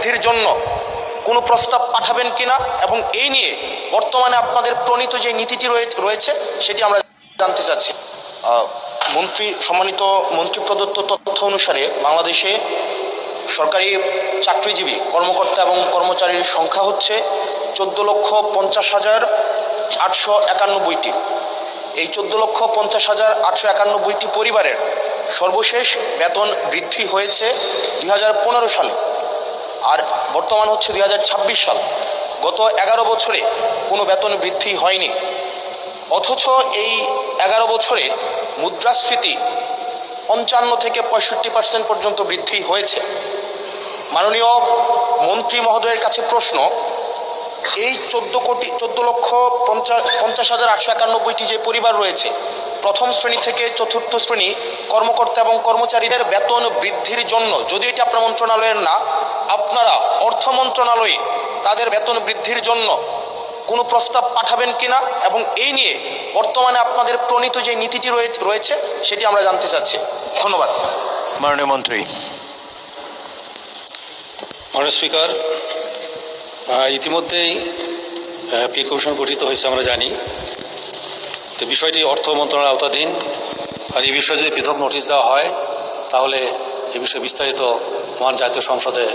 বৃদ্ধির জন্য কোনো প্রস্তাব পাঠাবেন কিনা এবং এই নিয়ে বর্তমানে আপনাদের প্রণীত যে নীতিটি রয়েছে সেটি আমরা জানতে চাচ্ছি। সম্মানিত মন্ত্রী প্রদত্ত তথ্য অনুসারে বাংলাদেশে সরকারি চাকরিজীবী কর্মকর্তা এবং কর্মচারীর সংখ্যা হচ্ছে 14,50,891টি। এই 14,50,891টি পরিবারের সর্বশেষ বেতন বৃদ্ধি হয়েছে 2015 সালে, আর বর্তমান হচ্ছে 2026 সাল। গত 11 বছরে কোনো বেতন বৃদ্ধি হয়নি, অথচ এই 11 বছরে মুদ্রাস্ফীতি 55 থেকে 65% পর্যন্ত বৃদ্ধি হয়েছে। মাননীয় মন্ত্রী মহোদয়ের কাছে প্রশ্ন, এই 14,50,891টি যে পরিবার রয়েছে, প্রথম শ্রেণী থেকে চতুর্থ শ্রেণী কর্মকর্তা এবং কর্মচারীদের বেতন বৃদ্ধির জন্য, যদি এটি আপনার মন্ত্রণালয়ের না, আপনারা অর্থ মন্ত্রণালয়ে তাদের বেতন বৃদ্ধির জন্য কোনো প্রস্তাব পাঠাবেন কিনা এবং এই নিয়ে বর্তমানে আপনাদের প্রণীত যে নীতিটি রয়েছে সেটি আমরা জানতে চাচ্ছি। ধন্যবাদ। মাননীয় মন্ত্রী। মাননীয় স্পিকার, ইতিমধ্যেই পে কমিশন গঠিত হয়েছে আমরা জানি। তো বিষয়টি অর্থ মন্ত্রণালয়ের আওতাধীন, আর এই বিষয়ে যদি পৃথক নোটিশ দেওয়া হয় তাহলে এ বিষয়ে বিস্তারিত মহান জাতীয় সংসদে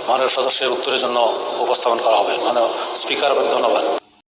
মাননীয় সদস্যের উত্তরের জন্য উপস্থাপন করা হবে। মাননীয় স্পিকার, ধন্যবাদ।